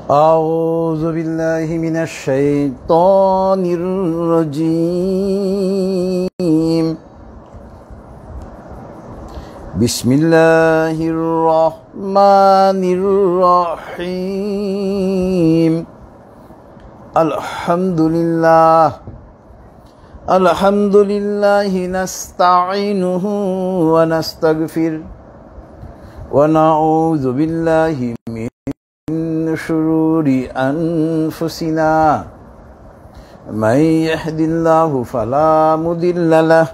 أعوذ بالله من الشيطان الرجيم. بسم الله الرحمن الرحيم. الحمد لله نستعينه ونستغفر ونعوذ بالله من شرور أنفسنا. من يهد الله فلا مضل له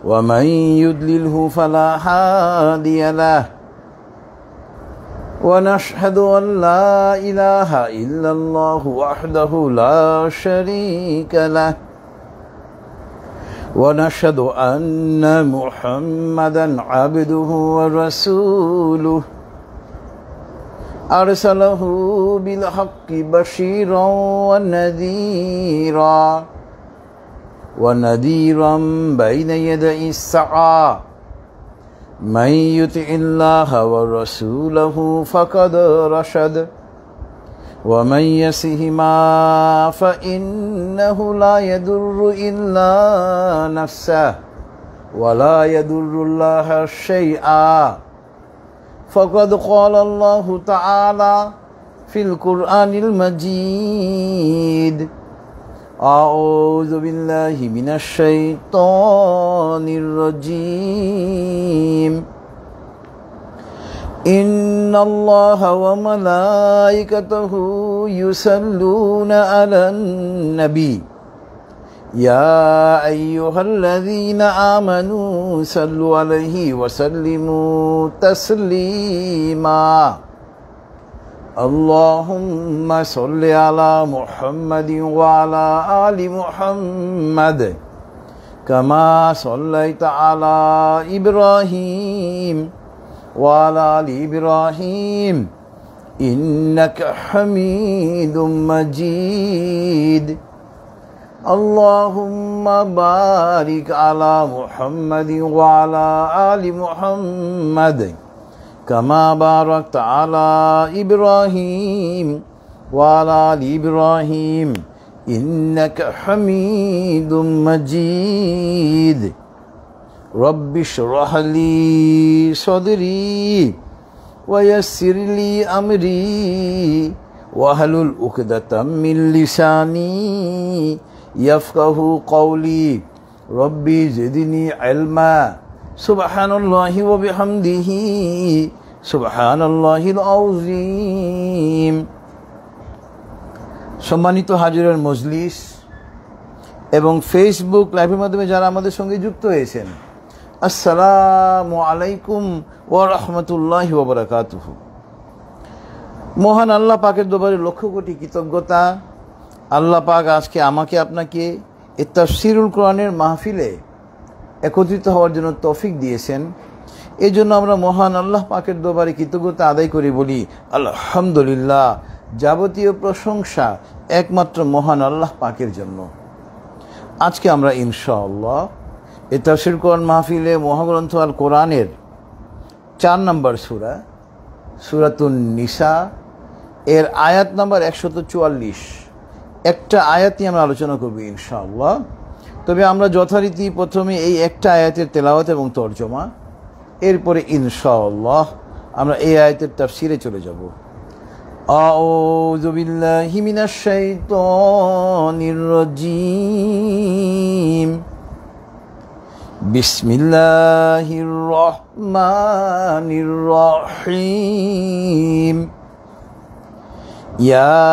ومن يضلله فلا هادي له. ونشهد أن لا إله إلا الله وحده لا شريك له. ونشهد أن محمدا عبده ورسوله أرسله بالحق بشيرا ونذيرا بين يدي الساعة. من يطع الله ورسوله فقد رشد ومن يعصهما فإنه لا يضر إلا نفسه ولا يضر الله شيئا. فقد قال الله تعالى في القرآن المجيد: أعوذ بالله من الشيطان الرجيم. إن الله وملائكته يصلون على النبي يا أيها الذين آمنوا صلوا عليه وسلموا تسليما. اللهم صل على محمد وعلى آل محمد كما صليت على إبراهيم وعلى آل إبراهيم إنك حميد مجيد. اللهم بارك على محمد وعلى آل محمد كما باركت على إبراهيم وعلى آل إبراهيم إنك حميد مجيد. رب اشرح لي صدري ويسر لي أمري واحلل عقدة من لساني يفقه قولي. ربي زدني علما. سبحان الله وبحمده سبحان الله العظيم. সম্মানিত হাজিরের মজলিস এবং ফেসবুক লাইভের মাধ্যমে যারা আমাদের সঙ্গে যুক্ত হয়েছেন, আসসালামু আলাইকুম ওয়া রাহমাতুল্লাহি ওয়া বারাকাতুহু। মহান আল্লাহ পাকের দরবারে লক্ষ কোটি কৃতজ্ঞতা। আল্লাহ পাক আজকে আমাকে আপনাকে এই তাফসীরুল কোরআনের মাহফিলে একত্রিত হওয়ার জন্য তৌফিক দিয়েছেন। এই জন্য আমরা মহান আল্লাহ পাকের দরবারে কৃতজ্ঞতা আদায় করি, বলি আলহামদুলিল্লাহ। যাবতীয় প্রশংসা একমাত্র মহান আল্লাহ পাকের জন্য। আজকে আমরা ইনশাআল্লাহ এই তাফসীর কোরআন মাহফিলে মহাগ্রন্থ আল কোরআনের 4 নম্বর সূরা, সূরাতুন নিসা এর আয়াত নাম্বার 144 একটা আয়াতই আমরা আলোচনা করব ইনশাআল্লাহ। তবে আমরা যথারীতি প্রথমে এই একটা আয়াতের তেলাওয়াত এবং তরজমা, এরপরে ইনশাআল্লাহ আমরা এই আয়াতের তাফসীরে চলে যাব। আউযু বিল্লাহি মিনাশ শাইতানির রাজীম। বিসমিল্লাহির রহমানির রহিম। يا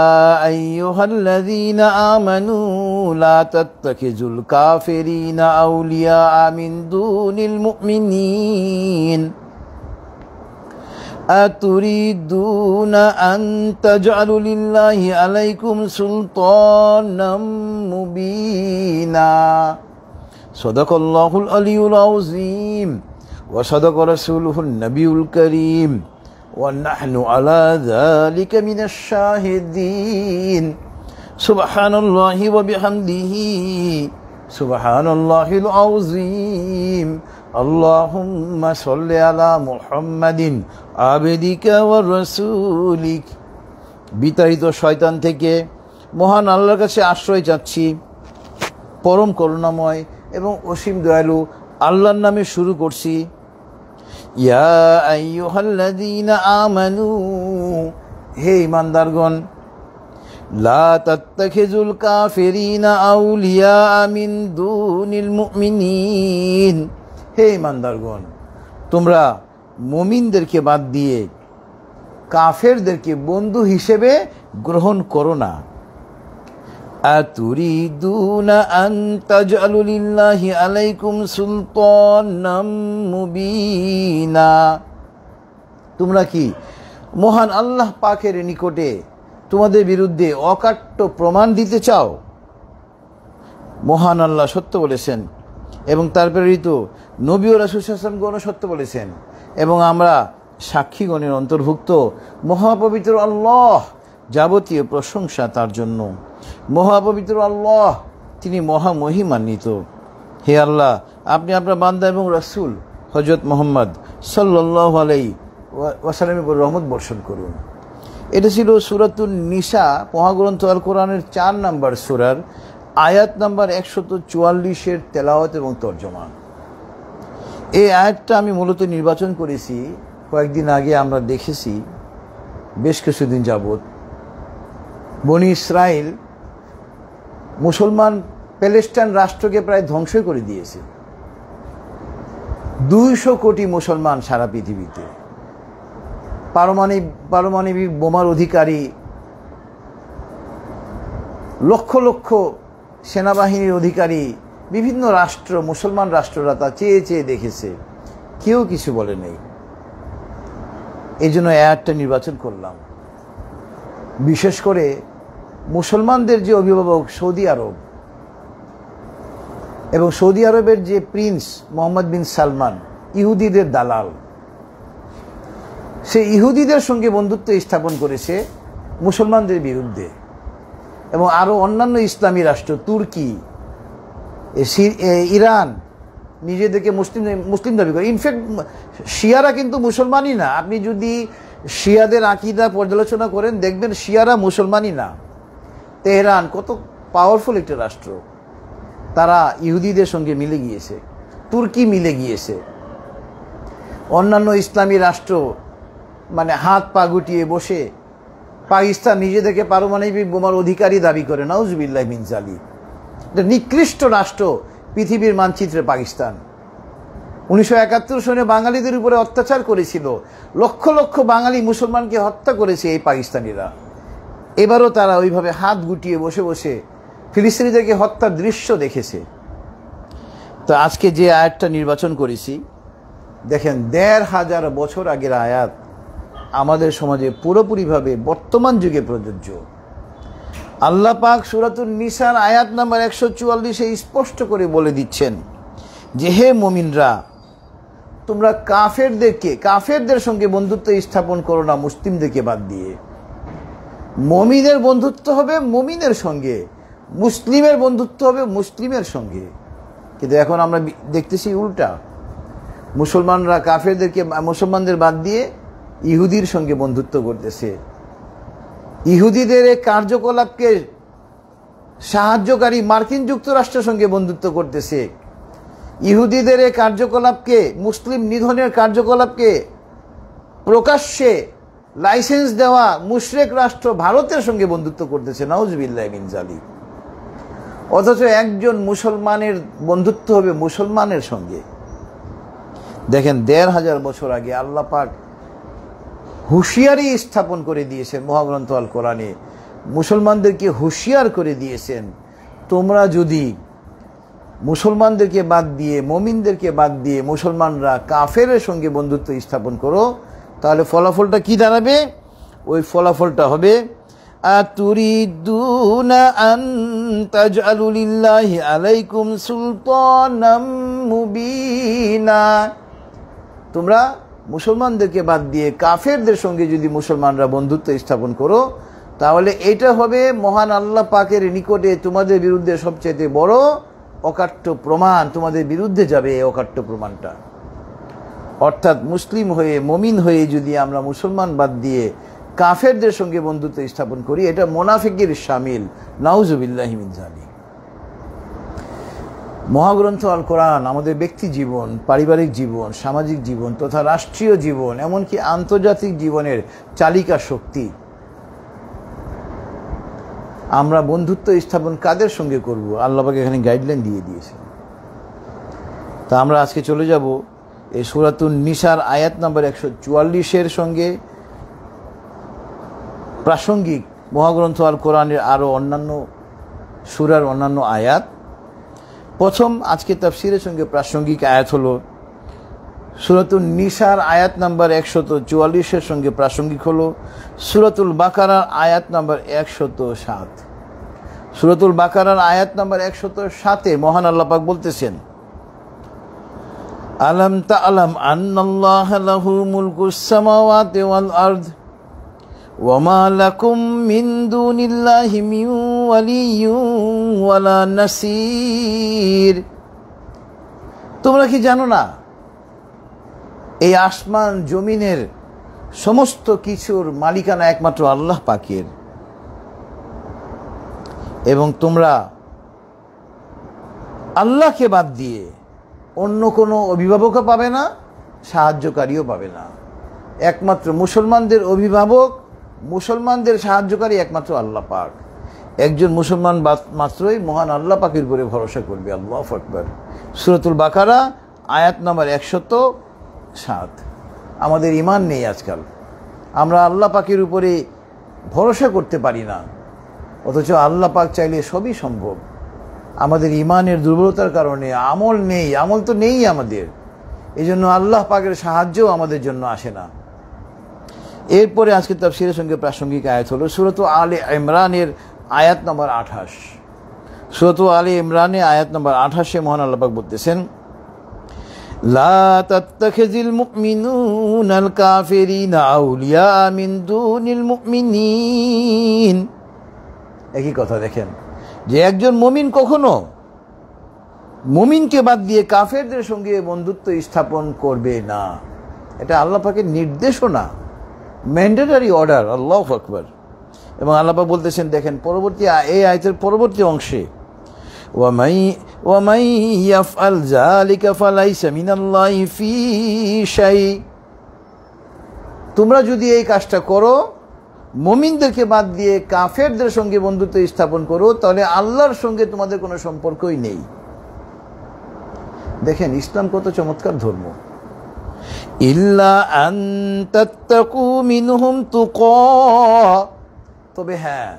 أيها الذين آمنوا لا تتخذوا الكافرين أولياء من دون المؤمنين أتريدون أن تجعلوا لله عليكم سلطانا مبينا. صدق الله العلي العظيم وصدق رسوله النبي الكريم ونحن على ذلك من الشاهدين. سبحان الله وبحمده سبحان الله العظيم. اللهم صل على محمد عبدك ورسولك বিতাড়িত শয়তান থেকে মহান আল্লাহর কাছে আশ্রয় চাচ্ছি। পরম করুণাময় এবং অসীম দয়ালু আল্লাহর নামে শুরু করছি। ইয়া আইয়ুহাল্লাযীনা আমানু, হে ঈমানদারগণ, লা তাত্তাখিযুল কাফিরিনা আউলিয়া মিন দুনিল মুমিনিন, হে ঈমানদারগণ, তোমরা মুমিনদেরকে বাদ দিয়ে কাফেরদেরকে বন্ধু হিসেবে গ্রহণ করো না। আতুরিদুনা আন তাজআলু লিল্লাহি আলাইকুম সুলতানাম মুবিনা, তোমরা কি মহান আল্লাহ পাকের নিকটে তোমাদের বিরুদ্ধে অকাট্য প্রমাণ দিতে চাও? মহান আল্লাহ সত্য বলেছেন এবং তার প্রেরিত নবী ও রাসূল সাল্লাল্লাহু আলাইহি ওয়াসাল্লাম সত্য বলেছেন এবং আমরা সাক্ষীগণের অন্তর্ভুক্ত। মহাপবিত্র আল্লাহ, যাবতীয় প্রশংসা তার জন্য। মহাপবিত্র আল্লাহ, তিনি মহামহিমান্বিত। হে আল্লাহ, আপনি আপনার বান্দা এবং রাসূল হযরত মুহাম্মদ সাল্লাল্লাহু আলাইহি ওয়াসাল্লামের উপর রহমত বর্ষণ করুন। এটা ছিল সূরাতুন নিসা, মহাগ্রন্থ আল কোরআনের 4 নম্বর সূরার আয়াত নাম্বার 144-এর তেলাওয়াত এবং তর্জমা। এই আয়াতটা আমি মূলত নির্বাচন করেছি কয়েকদিন আগে। আমরা দেখেছি বেশ কিছুদিন যাবৎ বনি ইসরাইল মুসলমান প্যালেস্টাইন রাষ্ট্রকে প্রায় ধ্বংস করে দিয়েছে। 200 কোটি মুসলমান সারা পৃথিবীতে, পারমাণবিক বোমার অধিকারী, লক্ষ লক্ষ সেনাবাহিনীর অধিকারী বিভিন্ন রাষ্ট্র, মুসলমান রাষ্ট্ররা তা চেয়ে চেয়ে দেখেছে, কেউ কিছু বলে নেই। এই জন্য আয়াতটা নির্বাচন করলাম। বিশেষ করে মুসলমানদের যে অভিভাবক সৌদি আরব এবং সৌদি আরবের যে প্রিন্স মোহাম্মদ বিন সালমান, ইহুদিদের দালাল, সে ইহুদিদের সঙ্গে বন্ধুত্ব স্থাপন করেছে মুসলমানদের বিরুদ্ধে। এবং আরও অন্যান্য ইসলামী রাষ্ট্র, তুর্কি, ইরান নিজেদেরকে মুসলিম দাবি করে। ইনফ্যাক্ট শিয়ারা কিন্তু মুসলমানই না। আপনি যদি শিয়াদের আকীদা পর্যালোচনা করেন দেখবেন শিয়ারা মুসলমানই না। তেহরান কত পাওয়ারফুল একটা রাষ্ট্র, তারা ইহুদিদের সঙ্গে মিলে গিয়েছে, তুর্কি মিলে গিয়েছে। অন্যান্য ইসলামী রাষ্ট্র মানে হাত পা গুটিয়ে বসে, পাকিস্তান নিজেদেরকে পারমাণবিক বোমার অধিকারী দাবি করে, নাউজুবিল্লাহ মিন যালিক। এটা নিকৃষ্ট রাষ্ট্র পৃথিবীর মানচিত্রে পাকিস্তান। 1971 সনে বাঙালিদের উপরে অত্যাচার করেছিল, লক্ষ লক্ষ বাঙালি মুসলমানকে হত্যা করেছে এই পাকিস্তানিরা। এবারও তারা ওইভাবে হাত গুটিয়ে বসে বসে ফিলিস্তিনিদেরকে হত্যার দৃশ্য দেখেছে। তো আজকে যে আয়াতটা নির্বাচন করেছি, দেখেন 1500 বছর আগের আয়াত আমাদের সমাজে পুরোপুরিভাবে বর্তমান যুগে প্রযোজ্য। আল্লাহ পাক সূরাতুন নিসার আয়াত নাম্বার 144-এ স্পষ্ট করে বলে দিচ্ছেন যে, হে মুমিনরা, তোমরা কাফেরদের সঙ্গে বন্ধুত্ব স্থাপন করো না মুসলিমদেরকে বাদ দিয়ে। মুমিনের বন্ধুত্ব হবে মুমিনের সঙ্গে, মুসলিমের বন্ধুত্ব হবে মুসলিমের সঙ্গে। কিন্তু এখন আমরা দেখতেছি উল্টা, মুসলমানরা মুসলমানদের বাদ দিয়ে ইহুদির সঙ্গে বন্ধুত্ব করতেছে। ইহুদিদের এই কার্যকলাপকে সাহায্যকারী মার্কিন যুক্তরাষ্ট্রের সঙ্গে বন্ধুত্ব করতেছে। ইহুদিদের এই কার্যকলাপকে, মুসলিম নিধনের কার্যকলাপকে প্রকাশ্যে লাইসেন্স দেওয়া মুশরিক রাষ্ট্র ভারতের সঙ্গে বন্ধুত্ব করতেছে, নাউজুবিল্লাহ মিন যালিক। অথচ একজন মুসলমানের বন্ধুত্ব হবে মুসলমানের সঙ্গে। দেখেন 1500 বছর আগে আল্লাহ পাক হুঁশিয়ারি স্থাপন করে দিয়েছেন মহাগ্রন্থ আল কোরআনে, মুসলমানদেরকে হুঁশিয়ার করে দিয়েছেন, তোমরা যদি মুসলমানদেরকে বাদ দিয়ে, মুমিনদেরকে বাদ দিয়ে মুসলমানরা কাফেরের সঙ্গে বন্ধুত্ব স্থাপন করো, তাহলে ফলাফলটা কি দাঁড়াবে? ওই ফলাফলটা হবে আতুরিদুনা আন তাজআলু লিল্লাহি আলাইকুম সুলতানাম মুবিনা। তোমরা মুসলমানদেরকে বাদ দিয়ে কাফেরদের সঙ্গে যদি মুসলমানরা বন্ধুত্ব স্থাপন করো, তাহলে এটা হবে মহান আল্লাহ পাকের নিকটে তোমাদের বিরুদ্ধে সবচেয়ে বড় অকাট্য প্রমাণ। তোমাদের বিরুদ্ধে যাবে এই অকাট্য প্রমাণটা। অর্থাৎ মুসলিম হয়ে, মুমিন হয়ে যদি আমরা মুসলমান বাদ দিয়ে কাফেরদের সঙ্গে বন্ধুত্ব স্থাপন করি, এটা মুনাফিকের শামিল। নাউজুবিল্লাহি মিন যালিক। মহাগ্রন্থ আল কোরআন আমাদের ব্যক্তি জীবন, পারিবারিক জীবন, সামাজিক জীবন তথা রাষ্ট্রীয় জীবন, এমনকি আন্তর্জাতিক জীবনের চালিকা শক্তি। আমরা বন্ধুত্ব স্থাপন কাদের সঙ্গে করব, আল্লাহ পাক এখানে গাইডলাইন দিয়ে দিয়েছেন। তা আমরা আজকে চলে যাব এই সূরাতুন নিসার আয়াত নম্বর 144-এর সঙ্গে প্রাসঙ্গিক মহাগ্রন্থ আল কোরআনের আরও অন্যান্য সূরার অন্যান্য আয়াত। প্রথম আজকে তাফসীরের সঙ্গে প্রাসঙ্গিক আয়াত হলো সূরাতুন নিসার আয়াত নাম্বার 144-এর সঙ্গে প্রাসঙ্গিক হলো সূরাতুল বাকারার আয়াত নাম্বার 107। সূরাতুল বাকারার আয়াত নাম্বার 107-এ মহান আল্লাহ পাক বলতেছেন, আলাম তা'লাম আন্নাল্লাহা লাহু মুলকুস সামাওয়াতি ওয়াল আরদ ওয়া মা লাকুম মিন দুনিল্লাহি মিন ওয়ালিয়্যিন ওয়ালা নাসীর। তোমরা কি জানো না এই আসমান জমিনের সমস্ত কিছুর মালিকানা একমাত্র আল্লাহ পাকের, এবং তোমরা আল্লাহকে বাদ দিয়ে অন্য কোনো অভিভাবকও পাবে না, সাহায্যকারীও পাবে না। একমাত্র মুসলমানদের অভিভাবক, মুসলমানদের সাহায্যকারী একমাত্র আল্লাহ পাক। একজন মুসলমান মাত্রই মহান আল্লাহ পাকের উপরে ভরসা করবে। আল্লাহু আকবার। সূরাতুল বাকারা আয়াত নম্বর 107। আমাদের ঈমান নেই আজকাল, আমরা আল্লাহ পাকের উপরে ভরসা করতে পারি না, অথচ আল্লাহ পাক চাইলে সবই সম্ভব। আমাদের ঈমানের দুর্বলতার কারণে আমল নেই, আমল তো নেই আমাদের, এই জন্য আল্লাহ পাকের সাহায্যও আমাদের জন্য আসে না। এরপরে আজকে তাফসীরের সঙ্গে প্রাসঙ্গিক আয়াত হলো সূরাত আলে ইমরানের আয়াত নম্বর 28। সূরাত আলে ইমরানে আয়াত নম্বর 28-এ মহান আল্লাহ পাক বলতেছেন, লা তাত্তাখিযিল মুমিনুনাল কাফিরিনা আউলিয়া মিন দুনিল মুমিনিন। একই কথা দেখেন যে একজন মুমিন কখনো মুমিনকে বাদ দিয়ে কাফেরদের সঙ্গে বন্ধুত্ব স্থাপন করবে না। এটা আল্লাহ পাকের নির্দেশনা, ম্যান্ডেটরি অর্ডার। আল্লাহু আকবার। এবং আল্লাহ পাক বলতেছেন, দেখেন পরবর্তী এই আয়াতের পরবর্তী অংশে, ওয়ামাই ইয়াফআল যালিকা ফালাইসা মিনাল্লাহি ফী শাই। তোমরা যদি এই কাজটা করো, মুমিনদেরকে বাদ দিয়ে কাফেরদের সঙ্গে বন্ধুত্ব স্থাপন করো, তাহলে আল্লাহর সঙ্গে তোমাদের কোনো সম্পর্কই নেই। দেখেন ইসলাম কত চমৎকার ধর্ম। ইল্লা আন তাত্তাকু মিনহুম তুকা। তবে হ্যাঁ,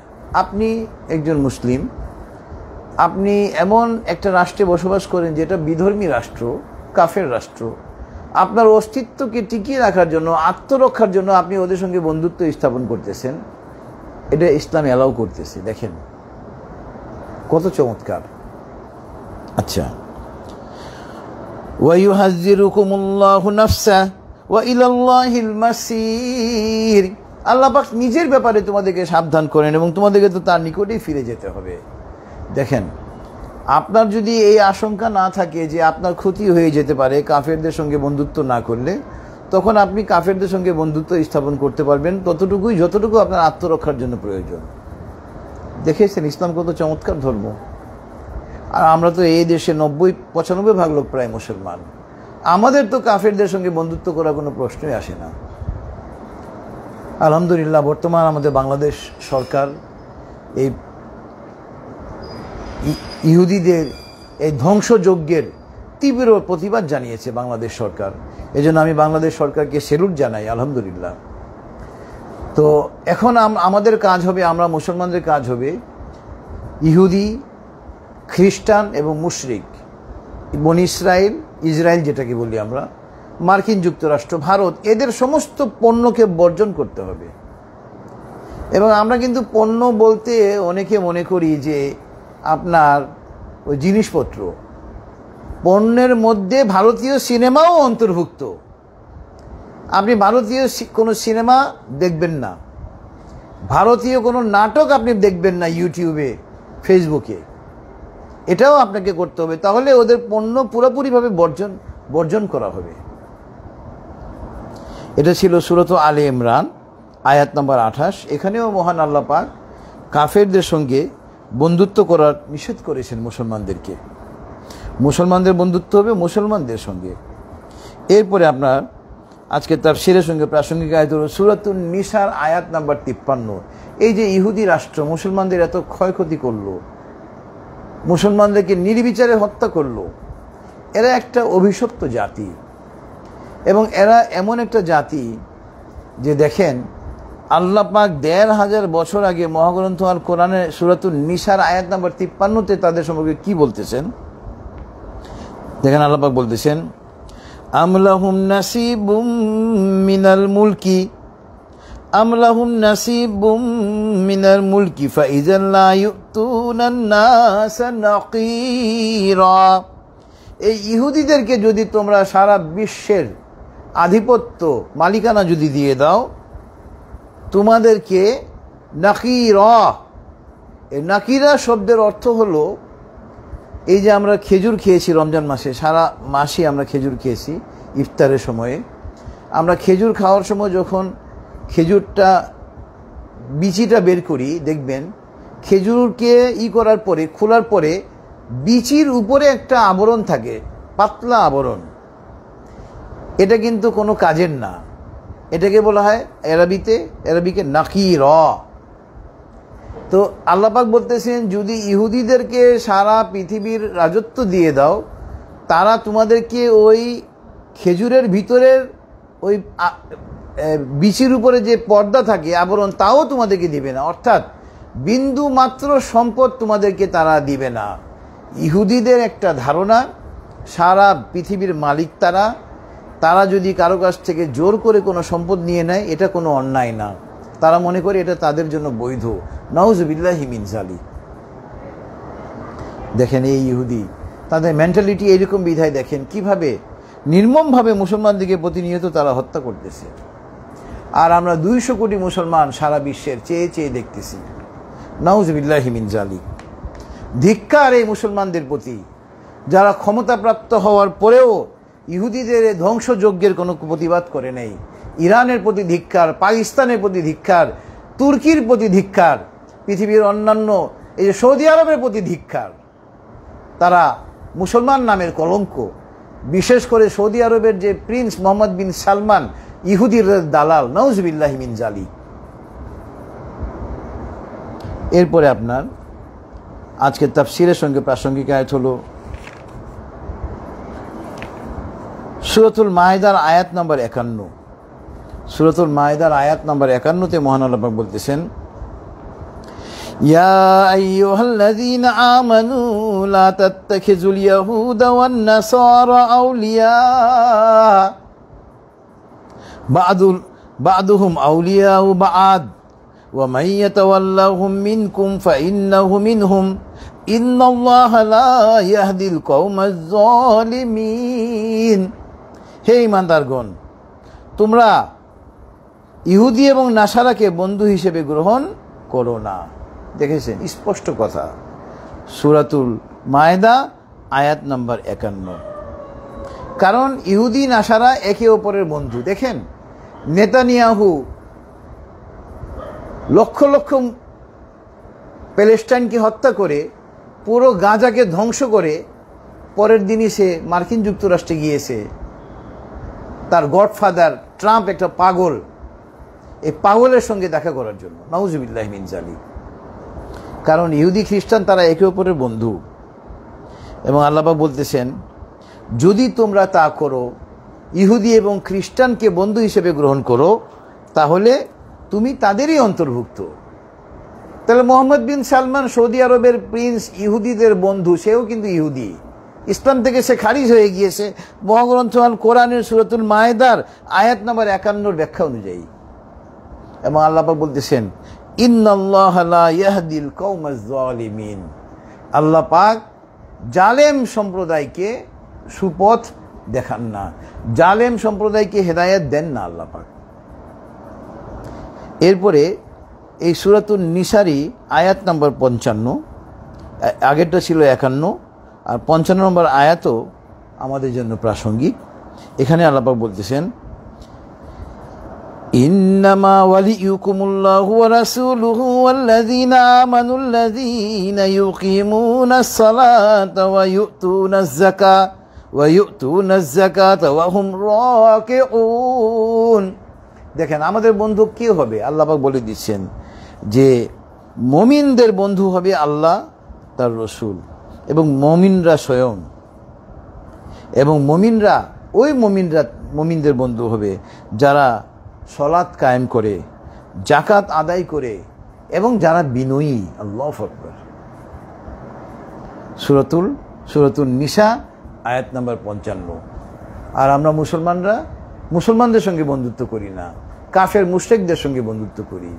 আপনি একজন মুসলিম, আপনি এমন একটা রাষ্ট্রে বসবাস করেন যেটা বিধর্মী রাষ্ট্র, কাফের রাষ্ট্র, আপনার অস্তিত্বকে টিকিয়ে রাখার জন্য, আত্মরক্ষার জন্য আপনি ওদের সঙ্গে বন্ধুত্ব স্থাপন করতেছেন, এটা ইসলাম অ্যালাউ করতেছে। দেখেন কত চমৎকার। আচ্ছা, ওয়ায়ুহাযযিরুকুমুল্লাহু নাফসা ওয়া ইলাল্লাহিল মাসির। আল্লাহ পাক নিজের ব্যাপারে তোমাদেরকে সাবধান করেন এবং তোমাদেরকে তো তার নিকটেই ফিরে যেতে হবে। দেখেন, আপনার যদি এই আশঙ্কা না থাকে যে আপনার ক্ষতি হয়ে যেতে পারে কাফেরদের সঙ্গে বন্ধুত্ব না করলে, তখন আপনি কাফেরদের সঙ্গে বন্ধুত্ব স্থাপন করতে পারবেন ততটুকুই যতটুকু আপনার আত্মরক্ষার জন্য প্রয়োজন। দেখেছেন ইসলাম কত চমৎকার ধর্ম। আর আমরা তো এই দেশে 90-95% লোক প্রায় মুসলমান, আমাদের তো কাফেরদের সঙ্গে বন্ধুত্ব করার কোনো প্রশ্নই আসে না। আলহামদুলিল্লাহ, বর্তমান আমাদের বাংলাদেশ সরকার এই ইহুদিদের এই ধ্বংসযজ্ঞের তীব্র প্রতিবাদ জানিয়েছে বাংলাদেশ সরকার। এজন্য আমি বাংলাদেশ সরকারকে সেলুট জানাই, আলহামদুলিল্লাহ। তো এখন আমাদের কাজ হবে, আমরা মুসলমানদের কাজ হবে ইহুদি, খ্রিস্টান এবং মুশরিক, বনি ইসরায়েল যেটাকে বলি আমরা, মার্কিন যুক্তরাষ্ট্র, ভারত, এদের সমস্ত পণ্যকে বর্জন করতে হবে। এবং আমরা কিন্তু পণ্য বলতে অনেকে মনে করি যে আপনার ওই জিনিসপত্র, পণ্যের মধ্যে ভারতীয় সিনেমাও অন্তর্ভুক্ত। আপনি ভারতীয় কোনো সিনেমা দেখবেন না, ভারতীয় কোনো নাটক আপনি দেখবেন না ইউটিউবে, ফেসবুকে, এটাও আপনাকে করতে হবে। তাহলে ওদের পণ্য পুরোপুরিভাবে বর্জন করা হবে। এটা ছিল সূরাত আলে ইমরান আয়াত নম্বর 28, এখানেও মহান আল্লাহ পাক কাফেরদের সঙ্গে বন্ধুত্ব করার নিষেধ করেছেন মুসলমানদেরকে। মুসলমানদের বন্ধুত্ব হবে মুসলমানদের সঙ্গে। এরপরে আপনার আজকে তাফসীরের সঙ্গে প্রাসঙ্গিক আয়াত হল সূরাতুন নিসার আয়াত নাম্বার 53। এই যে ইহুদি রাষ্ট্র মুসলমানদের এত ক্ষয়ক্ষতি করলো, মুসলমানদেরকে নির্বিচারে হত্যা করলো, এরা একটা অভিশপ্ত জাতি এবং এরা এমন একটা জাতি যে দেখেন আল্লাহ পাক ১৫০০ বছর আগে মহাগ্রন্থ আল কোরআনে সূরাতুন নিসার আয়াত নাম্বার 53-তে তাদের সম্পর্কে কি বলতেছেন দেখেন। আল্লাহ পাক বলতেছেন, আমলাহুম নাসিবুম মিনাল মুলকি আমলাহুম নাসিবুম মিনাল মুলকি ফাইযান লা ইউতুনান নাসা নাকিরা। এই ইহুদিদেরকে যদি তোমরা সারা বিশ্বের আধিপত্য মালিকানা যদি দিয়ে দাও, তোমাদেরকে নাকিরা, এই নাকিরা শব্দের অর্থ হলো এই যে আমরা খেজুর খেয়েছি রমজান মাসে, সারা মাসে আমরা খেজুর খেয়েছি। ইফতারের সময়ে আমরা খেজুর খাওয়ার সময় যখন খেজুরটা বিচিটা বের করি, দেখবেন খেজুরকে করার পরে খোলার পরে বিচির উপরে একটা আবরণ থাকে, পাতলা আবরণ। এটা কিন্তু কোনো কাজের না, এটাকে বলা হয় আরবিকে নাকিরা। তো আল্লাহ পাক বলতেছেন যদি ইহুদিদেরকে সারা পৃথিবীর রাজত্ব দিয়ে দাও, তারা তোমাদেরকে ওই খেজুরের ভিতরের ওই বিচির উপরে যে পর্দা থাকে আবরণ, তাও তোমাদেরকে দিবে না। অর্থাৎ বিন্দু মাত্র সম্পদ তোমাদেরকে তারা দিবে না। ইহুদিদের একটা ধারণা সারা পৃথিবীর মালিক তারা যদি কারো কাছ থেকে জোর করে কোনো সম্পদ নিয়ে নেয় এটা কোনো অন্যায় না, তারা মনে করে এটা তাদের জন্য বৈধ। নাউজুবিল্লাহি মিন যালিক। দেখেন এই ইহুদি, তাদের মেন্টালিটি এইরকম বিধায় দেখেন কিভাবে নির্মমভাবে মুসলমানদেরকে প্রতিনিয়ত তারা হত্যা করতেছে। আর আমরা 200 কোটি মুসলমান সারা বিশ্বের চেয়ে চেয়ে দেখতেছি। নাউজুবিল্লাহি মিন যালিক। ধিক্কার এই মুসলমানদের প্রতি, যারা ক্ষমতাপ্রাপ্ত হওয়ার পরেও ইহুদিদের ধ্বংসযজ্ঞের কোনো প্রতিবাদ করে নেই। ইরানের প্রতি ধিক্কার, পাকিস্তানের প্রতি ধিক্কার, তুর্কির প্রতি ধিক্কার, পৃথিবীর অন্যান্য এই যে সৌদি আরবের প্রতি ধিক্কার। তারা মুসলমান নামের কলঙ্ক। বিশেষ করে সৌদি আরবের যে প্রিন্স মোহাম্মদ বিন সালমান ইহুদির দালাল। নাউজুবিল্লাহি মিন যালিক। এরপরে আপনার আজকে তাফসীরের সঙ্গে প্রাসঙ্গিক আয়াত হলো সূরাতুল মায়েদার আয়াত নম্বর 51। সূরাতুল মায়েদার আয়াত নম্বর 51-তে মহান আল্লাহ পাক বলতেছেন, ইয়া আইয়ুহাল্লাযীনা আমানু লা তাত্তাখিযুল ইয়াহুদা ওয়ান নাসারা আউলিয়া বা'দুহুম আউলিয়াউ বা'দ ওয়া মান ইয়াতাওয়াল্লাহুম মিনকুম ফাইন্নাহু মিনহুম ইন্নাল্লাহা লা ইয়াহদিল কওমাজ যালিমিন। হে ঈমানদারগণ, তোমরা ইহুদি এবং নাসারাকে বন্ধু হিসেবে গ্রহণ করো না। দেখেছেন স্পষ্ট কথা, সূরাতুল মায়েদা আয়াত নম্বর 51। কারণ ইহুদি নাসারা একে অপরের বন্ধু। দেখেন নেতানিয়াহু লক্ষ লক্ষ প্যালেস্টাইনকে হত্যা করে পুরো গাজাকে ধ্বংস করে পরের দিনই সে মার্কিন যুক্তরাষ্ট্রে গিয়েছে। তার গডফাদার ট্রাম্প একটা পাগল, এই পাগলের সঙ্গে দেখা করার জন্য। নাউজুবিল্লাহি মিন যালিক। কারণ ইহুদি খ্রিস্টান তারা একে অপরের বন্ধু। এবং আল্লাহ পাক বলতেছেন যদি তোমরা তা করো, ইহুদি এবং খ্রিস্টানকে বন্ধু হিসেবে গ্রহণ করো, তাহলে তুমি তাদেরই অন্তর্ভুক্ত। তাহলে মোহাম্মদ বিন সালমান সৌদি আরবের প্রিন্স ইহুদিদের বন্ধু, সেও কিন্তু ইহুদি। ইসলাম থেকে সে খারিজ হয়ে গিয়েছে মহাগ্রন্থ আল কোরআনের সূরাতুল মায়েদার আয়াত নম্বর 51 ব্যাখ্যা অনুযায়ী। এবং আল্লাহ পাক বলতেছেন ইন্নাল্লাহা লা ইয়াহদিল কওমাজ যালিমিন। আল্লাহ পাক জালেম সম্প্রদায়কে সুপথ দেখান না, জালেম সম্প্রদায়কে হেদায়েত দেন না আল্লাহ পাক। এরপরে এই সূরাতুন নিসারই আয়াত নম্বর 55, আগেরটা ছিল 51 আর 55 নম্বর আয়াতও আমাদের জন্য প্রাসঙ্গিক। এখানে আল্লাহ পাক বলতেছেন ইন্নামা ওয়ালিয়ুকুমুল্লাহু ওয়া রাসূলুহু ওয়াল্লাযীনা আমানুল্লাযীনা ইউকিমুনাস সালাতা ওয়া ইউতুনাজ যাকাতা ওয়া হুম রাকিউন। দেখেন আমাদের বন্ধু কে হবে? আল্লাহ পাক বলে দিচ্ছেন যে মুমিনদের বন্ধু হবে আল্লাহ, তার রসুল এবং মুমিনরা স্বয়ং। এবং মুমিনদের বন্ধু হবে যারা সালাত কায়েম করে, যাকাত আদায় করে এবং যারা বিনয়ী। আল্লাহু আকবার। সূরাতুন নিসা আয়াত নাম্বার 55। আর আমরা মুসলমানদের সঙ্গে বন্ধুত্ব করি না, কাফের মুশরিকদের সঙ্গে বন্ধুত্ব করি।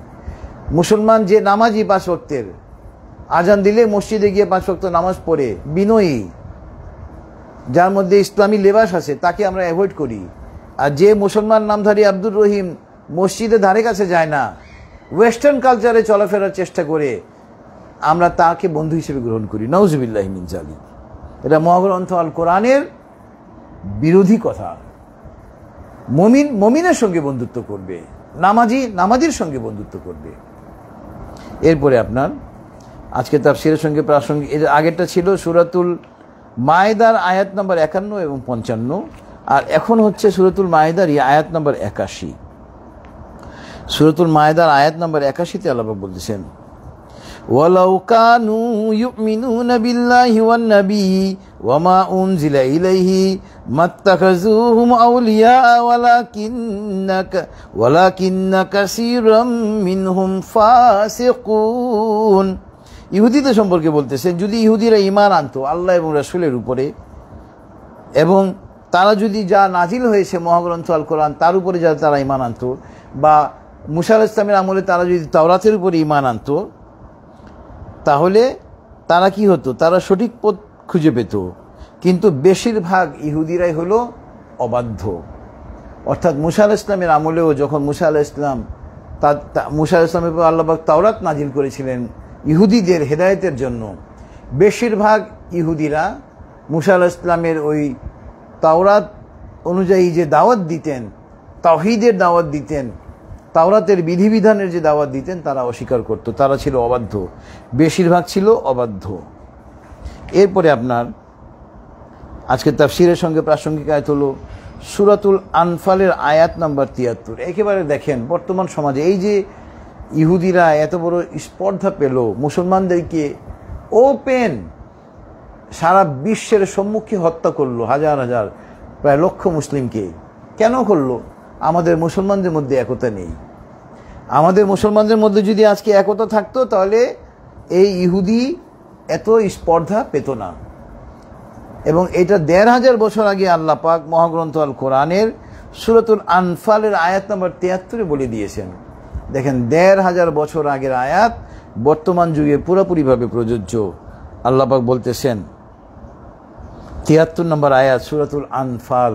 মুসলমান যে নামাজি 5 ওয়াক্তের, আজান দিলে মসজিদে গিয়ে 5 ওয়াক্ত নামাজ পড়ে, বিনয়ী, যার মধ্যে ইসলামী লেবাস আছে, তাকে আমরা অ্যাভয়েড করি। আর যে মুসলমান নামধারী আব্দুর রহিম মসজিদের ধারে কাছে যায় না, ওয়েস্টার্ন কালচারে চলাফেরার চেষ্টা করে, আমরা তাকে বন্ধু হিসেবে গ্রহণ করি। নাউজুবিল্লাহি মিন যালিক। এটা মহাগ্রন্থ আল কোরআনের বিরোধী কথা। মুমিনের সঙ্গে বন্ধুত্ব করবে, নামাজির সঙ্গে বন্ধুত্ব করবে। এরপরে আপনার আজকে তাফসীরের সঙ্গে প্রাসঙ্গিক, এর আগেরটা ছিল সূরাতুল মায়েদার আয়াত নম্বর 51 এবং 55, আর এখন হচ্ছে সূরাতুল মায়েদার আয়াত নম্বর 81। সূরাতুল মায়েদার আয়াত নম্বর 81-তে আল্লাহ বলতেছেন, ওয়ালাউ কানু ইউমিনুনা বিল্লাহি ওয়ান নবী ওয়ামা উনজিলা ইলাইহি মাত্তাখাযুহুম আউলিয়া ওয়ালাকিন্না কাসীরাম মিনহুম ফাসিকুন। ইহুদিদের সম্পর্কে বলতেছেন, যদি ইহুদিরা ঈমান আনতো আল্লাহ এবং রাসূলের উপরে, এবং তারা যদি যা নাজিল হয়েছে মহাগ্রন্থ আল কোরআন তার উপরে যা তারা ঈমান আনতো, বা মুসা আলাইহিস সালামের আমলে তারা যদি তাওরাতের উপরে ঈমান আনতো, তাহলে তারা কি হতো? তারা সঠিক পথ খুঁজে পেত। কিন্তু বেশিরভাগ ইহুদিরাই হলো অবাধ্য। অর্থাৎ মুসা আলাইহিস সালামের আমলেও যখন মুসা আলাইহিস সালামের উপর আল্লাহ পাক তাওরাত নাজিল করেছিলেন ইহুদিদের হেদায়েতের জন্য, বেশিরভাগ ইহুদিরা মুসা আলাইহিস সালামের ওই তাওরাত অনুযায়ী যে দাওয়াত দিতেন, তাওহীদের দাওয়াত দিতেন, তাওরাতের বিধিবিধানের যে দাওয়াত দিতেন, তারা অস্বীকার করত। তারা ছিল অবাধ্য, বেশিরভাগ ছিল অবাধ্য। এরপরে আপনার আজকে তাফসীরের সঙ্গে প্রাসঙ্গিক আয়াত হলো সূরাতুল আনফালের আয়াত নাম্বার 73। একেবারে দেখেন বর্তমান সমাজে এই যে ইহুদিরা এত বড় স্পর্ধা পেল, মুসলমানদেরকে ওপেন সারা বিশ্বের সম্মুখে হত্যা করলো, হাজার হাজার প্রায় লক্ষ মুসলিমকে। কেন করলো? আমাদের মুসলমানদের মধ্যে একতা নেই। আমাদের মুসলমানদের মধ্যে যদি আজকে একতা থাকতো, তাহলে এই ইহুদি এত স্পর্ধা পেত না। এবং এটা ১৫০০ বছর আগে আল্লাহ পাক মহাগ্রন্থ আল কোরআনের সূরাতুল আনফালের আয়াত নম্বর ৭৩ বলে দিয়েছেন। দেখেন ১৫০০ বছর আগের আয়াত বর্তমান যুগে পুরোপুরিভাবে প্রযোজ্য। আল্লাহ পাক বলতেছেন ৭৩ নম্বর আয়াত সূরাতুল আনফাল,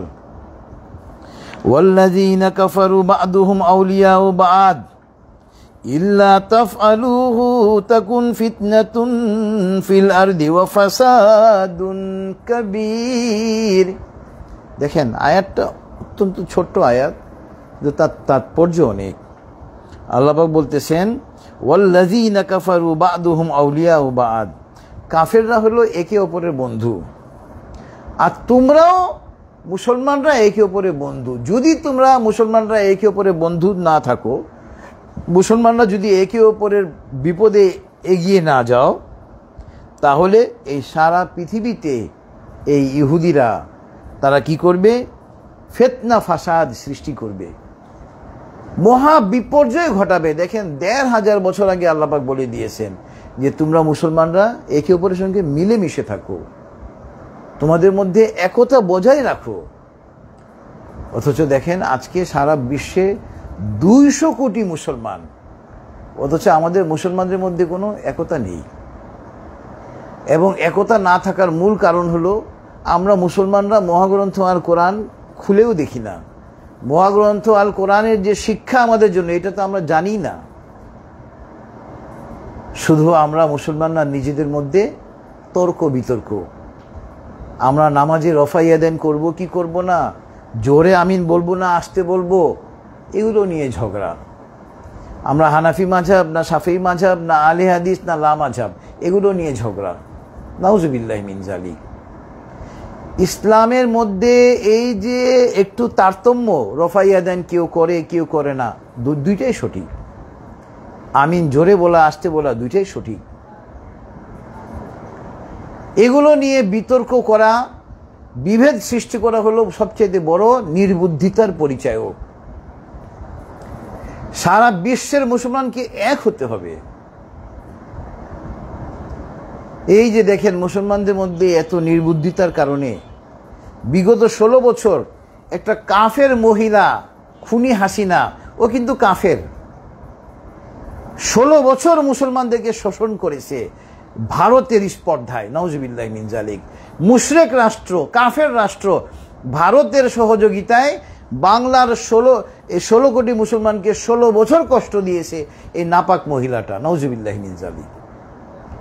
ওয়াল্লাযীনা কাফারু বা'দুহুম আউলিয়াউ বা'দ ইল্লা তাফআলুহু তাকুন ফিতনাতুন ফিল আরদি ওয়া ফাসাদুন কাবীর। দেখেন আয়াতটা অত্যন্ত ছোট্ট আয়াত, কিন্তু তার তাৎপর্য অনেক। আল্লাহ পাক বলতেছেন ওয়াল্লাযীনা কাফারু বা'দুহুম আউলিয়াউ বা'দ, কাফেররা হলো একে অপরের বন্ধু, আর তোমরাও মুসলমানরা একে অপরের বন্ধু। যদি তোমরা মুসলমানরা একে অপরের বন্ধু না থাকো, মুসলমানরা যদি একে অপরের বিপদে এগিয়ে না যাও, তাহলে এই সারা পৃথিবীতে এই ইহুদিরা তারা কি করবে? ফিতনা ফাসাদ সৃষ্টি করবে, মহা বিপর্যয় ঘটাবে। দেখেন ১৫০০ বছর আগে আল্লাহ পাক বলে দিয়েছেন যে তোমরা মুসলমানরা একে অপরের সঙ্গে মিলেমিশে থাকো, তোমাদের মধ্যে একতা বজায় রাখো। অথচ দেখেন আজকে সারা বিশ্বে ২০০ কোটি মুসলমান, অথচ আমাদের মুসলমানদের মধ্যে কোনো একতা নেই। এবং একতা না থাকার মূল কারণ হলো আমরা মুসলমানরা মহাগ্রন্থ আল কোরআন খুলেও দেখি না। মহাগ্রন্থ আল কোরআনের যে শিক্ষা আমাদের জন্য, এটা তো আমরা জানি না। শুধু আমরা মুসলমানরা নিজেদের মধ্যে তর্ক বিতর্ক, আমরা নামাজে রফাইয়াদান করব কি করব না, জোরে আমিন বলবো না আস্তে বলবো, এগুলো নিয়ে ঝগড়া। আমরা হানাফি মাযহাব না শাফিঈ মাযহাব না আহলে হাদিস না লা মাযহাব, এগুলো নিয়ে ঝগড়া। নাউজুবিল্লাহি মিন যালিক। ইসলামের মধ্যে এই যে একটু তারতম্য, রফাই আদান কেউ করে কেউ করে না, দুইটাই সঠিক। আমিন জোরে বলা আস্তে বলা দুইটাই সঠিক। এগুলো নিয়ে বিতর্ক করা, বিভেদ সৃষ্টি করা হলো সবচেয়ে বড় নির্বুদ্ধিতার পরিচয়ও। সারা বিশ্বের মুসলমানকে এক হতে হবে। এই যে দেখেন মুসলমানদের মধ্যে এত নির্বুদ্ধিতার কারণে বিগত 16 বছর একটা কাফের মহিলা খুনি হাসিনা, ও কিন্তু কাফের, 16 বছর মুসলমানদেরকে শোষণ করেছে ভারতের স্পর্ধায়। নাউজুবিল্লাহি মিন যালিক। মুশরিক রাষ্ট্র, কাফের রাষ্ট্র ভারতের সহযোগিতায় বাংলার 16 কোটি মুসলমানকে 16 বছর কষ্ট দিয়েছে এই নাপাক মহিলাটা। নাউজুবিল্লাহি মিন যালিক।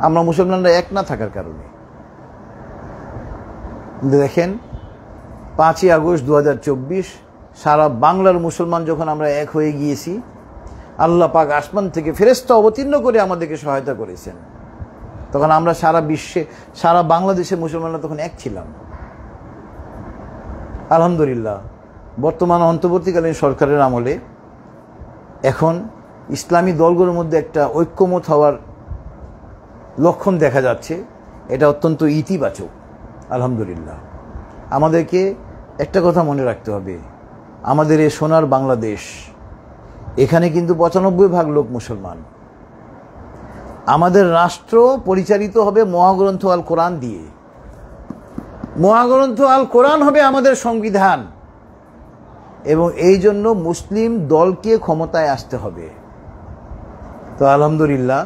আমরা মুসলমানরা এক না থাকার কারণে। দেখেন 5ই আগস্ট 2024 সারা বাংলার মুসলমান যখন আমরা এক হয়ে গিয়েছি, আল্লাহ পাক আসমান থেকে ফেরেশতা অবতীর্ণ করে আমাদেরকে সহায়তা করেছেন। তখন আমরা সারা বিশ্বে, সারা বাংলাদেশে মুসলমানরা তখন এক ছিলাম। আলহামদুলিল্লাহ বর্তমান অন্তর্বর্তীকালীন সরকারের আমলে এখন ইসলামী দলগুলোর মধ্যে একটা ঐক্যমত হওয়ার লক্ষণ দেখা যাচ্ছে। এটা অত্যন্ত ইতিবাচক। আলহামদুলিল্লাহ। আমাদেরকে একটা কথা মনে রাখতে হবে, আমাদের এই সোনার বাংলাদেশ, এখানে কিন্তু 95% লোক মুসলমান। আমাদের রাষ্ট্র পরিচালিত হবে মহাগ্রন্থ আল কোরআন দিয়ে। মহাগ্রন্থ আল কোরআন হবে আমাদের সংবিধান, এবং এই জন্য মুসলিম দলকে ক্ষমতায় আসতে হবে। তো আলহামদুলিল্লাহ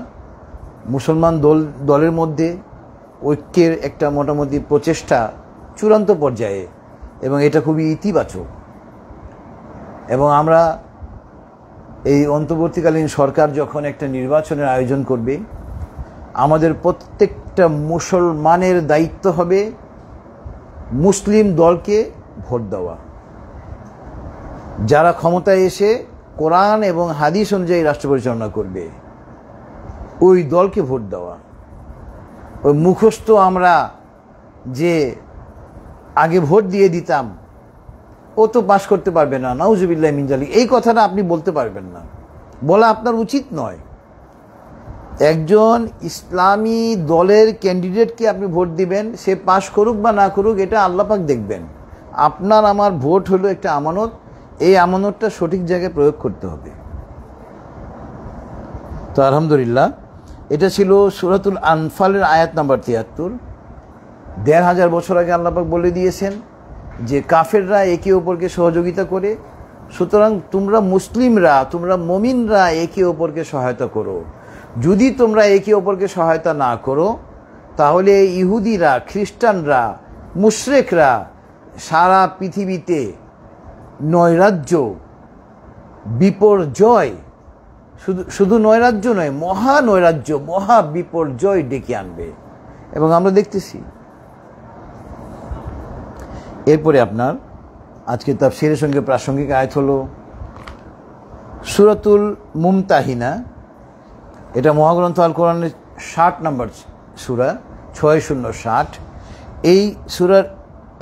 মুসলমান দলের মধ্যে ঐক্যের একটা মোটামুটি প্রচেষ্টা চূড়ান্ত পর্যায়ে, এবং এটা খুবই ইতিবাচক। এবং আমরা এই অন্তর্বর্তীকালীন সরকার যখন একটা নির্বাচনের আয়োজন করবে, আমাদের প্রত্যেকটা মুসলমানের দায়িত্ব হবে মুসলিম দলকে ভোট দেওয়া। যারা ক্ষমতায় এসে কোরআন এবং হাদিস অনুযায়ী রাষ্ট্র পরিচালনা করবে, ওই দলকে ভোট দেওয়া। ওই মুখস্থ আমরা যে আগে ভোট দিয়ে দিতাম, ও তো পাশ করতে পারবে না, নাউজুবিল্লাহি মিন যালিক, এই কথাটা আপনি বলতে পারবেন না, বলা আপনার উচিত নয়। একজন ইসলামী দলের ক্যান্ডিডেটকে আপনি ভোট দিবেন, সে পাশ করুক বা না করুক এটা আল্লাহ পাক দেখবেন। আপনার আমার ভোট হলো একটা আমানত, এই আমানতটা সঠিক জায়গায় প্রয়োগ করতে হবে। তো আলহামদুলিল্লাহ এটা ছিল সূরাতুল আনফালের আয়াত নাম্বার 73। 1500 বছর আগে আল্লাহ পাক বলে দিয়েছেন যে কাফেররা একে অপরকে সহযোগিতা করে, সুতরাং তোমরা মুসলিমরা, তোমরা মুমিনরা একে অপরকে সহায়তা করো। যদি তোমরা একে অপরকে সহায়তা না করো, তাহলে ইহুদিরা, খ্রিস্টানরা, মুশরিকরা সারা পৃথিবীতে নৈরাজ্য, বিপর্যয়, শুধু নৈরাজ্য নয়, মহা নৈরাজ্য, মহা বিপর্যয় ডেকে আনবে। এবং আমরা দেখতেছি। এরপরে আপনার আজকে তাফসীরের সঙ্গে প্রাসঙ্গিক আয়াত হলো সূরাতুল মুমতাহিনা। এটা মহাগ্রন্থ আল কোরআনের 60 নম্বর সূরা, 6060। এই সূরার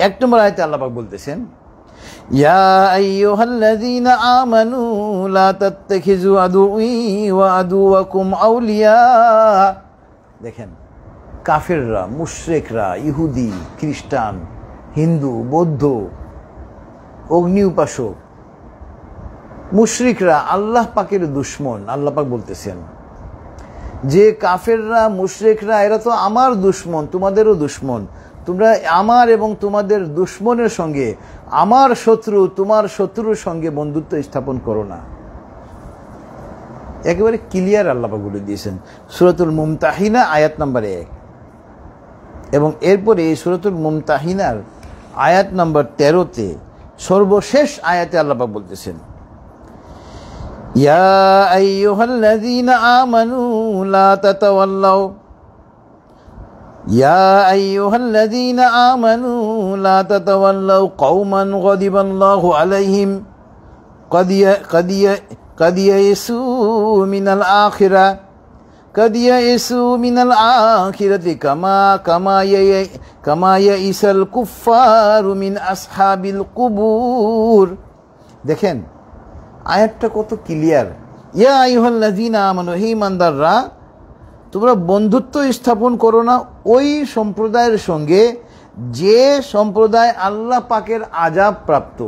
1 নম্বর আয়াতে আল্লাহ পাক বলতেছেন, ইয়া আইয়ুহাল্লাযীনা আমানু লা তাত্তাখিযু আদুই ওয়া আদুওয়াকুম আউলিয়া। দেখেন কাফেররা, মুশরিকরা, ইহুদি, খ্রিস্টান, হিন্দু, বৌদ্ধ, অগ্নি উপাসক, মুশরিকরা আল্লাহ পাকের দুশমন। আল্লাহ পাক বলতেছেন যে কাফেররা, মুশরিকরা এরা তো আমার দুশমন, তোমাদেরও দুশমন। তোমরা আমার এবং তোমাদের দুশমনের সঙ্গে, আমার শত্রু তোমার শত্রুর সঙ্গে বন্ধুত্ব স্থাপন করো না। একেবারে ক্লিয়ার আল্লাহ পাক বলে দিয়েছেন সূরাতুল মুমতাহিনা আয়াত নাম্বার 1। এবং এরপরে এই সূরাতুল মুমতাহিনার আয়াত নাম্বার 13-তে সর্বশেষ আয়াতে আল্লাহ পাক বলতেছেন, ইয়া আইয়ুহাল্লাযীনা আমানু লা তাতাওয়াল্লাউ, ইয়া আইয়ুহাল্লাযীনা আমানু লা তাতাওয়াল্লাউ কওমান গাদিবাল্লাহু আলাইহিম قد يئسوا من الآخرة قد يئسوا من الآخرة كما يئس الكفار من أصحاب القبور। দেখেন আয়াতটা কত ক্লিয়ার। ইয়া আইয়ুহাল্লাযীনা আমানু, হে ঈমানদাররা, তোমরা বন্ধুত্ব স্থাপন করো না ওই সম্প্রদায়ের সঙ্গে যে সম্প্রদায় আল্লাহ পাকের আযাব প্রাপ্ত,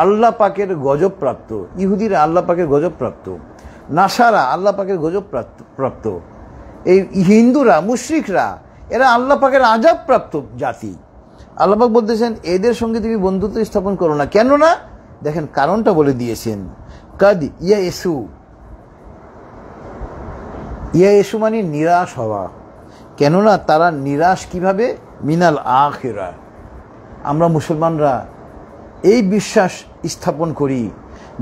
আল্লাহ পাকের গজব প্রাপ্ত। ইহুদিরা আল্লাহ পাকের গজব প্রাপ্ত, নাসারা আল্লাহ পাকের গজব প্রাপ্ত, এই হিন্দুরা মুশরিকরা এরা আল্লাহ পাকের আযাব প্রাপ্ত জাতি। আল্লাহ পাক বলতেছেন এদের সঙ্গে তুমি বন্ধুত্ব স্থাপন করো না। কেন না? দেখেন কারণটা বলে দিয়েছেন। কাদ ইয়াইসু, ইয়াইসু মানে নিরাশ হওয়া। কেননা তারা নিরাশ কিভাবে? মিনাল আখিরা। আমরা মুসলমানরা এই বিশ্বাস স্থাপন করি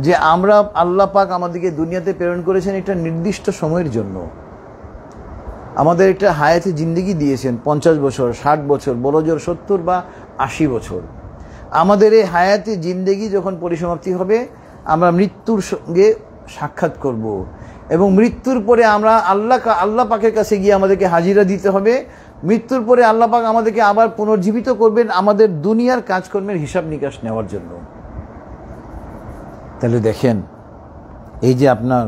যে আমরা আল্লাহ পাক আমাদেরকে দুনিয়াতে প্রেরণ করেছেন একটা নির্দিষ্ট সময়ের জন্য। আমাদের একটা হায়াতে জিন্দেগি দিয়েছেন 50 বছর, 60 বছর, বড় জোর 70 বা 80 বছর। আমাদের এই হায়াতে জিন্দেগি যখন পরিসমাপ্তি হবে আমরা মৃত্যুর সঙ্গে সাক্ষাৎ করব এবং মৃত্যুর পরে আমরা আল্লাহ পাকের কাছে গিয়ে আমাদেরকে হাজিরা দিতে হবে। মৃত্যুর পরে আল্লাহ পাক আমাদেরকে আবার পুনর্জীবিত করবেন আমাদের দুনিয়ার কাজকর্মের হিসাব নিকাশ নেওয়ার জন্য। তাহলে দেখেন এই যে আপনার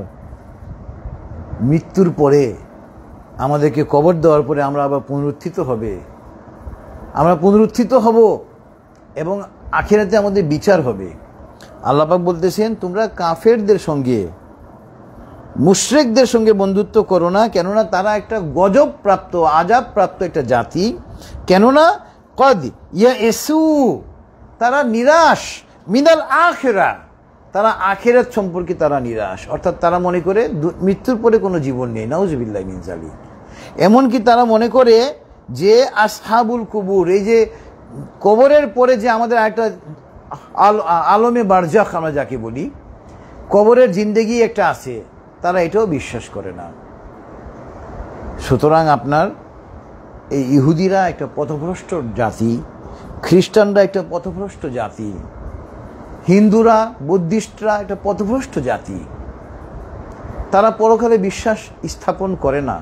মৃত্যুর পরে আমাদেরকে কবর দেওয়ার পরে আমরা আবার পুনরুত্থিত হব এবং আখিরাতে আমাদের বিচার হবে। আল্লাহ পাক বলতেছেন তোমরা কাফেরদের সঙ্গে, মুশরিকদের সঙ্গে বন্ধুত্ব করো না, কেননা তারা একটা গজব প্রাপ্ত, আযাব প্রাপ্ত একটা জাতি। কেননা কদ ইয়াইসু, তারা নিরাশ, মিনাল আখিরা, তারা আখিরাত সম্পর্কে তারা নিরাশ। অর্থাৎ তারা মনে করে মৃত্যুর পরে কোনো জীবন নেই। নাউজুবিল্লাহি মিন যালিক। এমনকি তারা মনে করে যে আসহাবুল কুবুর, এই যে কবরের পরে যে আমাদের একটা আলমে বারজাখ আমরা যাকে বলি, কবরের জিন্দেগি একটা আছে, তারা এটাও বিশ্বাস করে না। সুতরাং আপনার এই ইহুদিরা একটা পথভ্রষ্ট জাতি, খ্রিস্টানরা একটা পথভ্রষ্ট জাতি, হিন্দুরা বুদ্ধিস্টরা একটা পথভ্রষ্ট জাতি। তারা পরকালে বিশ্বাস স্থাপন করে না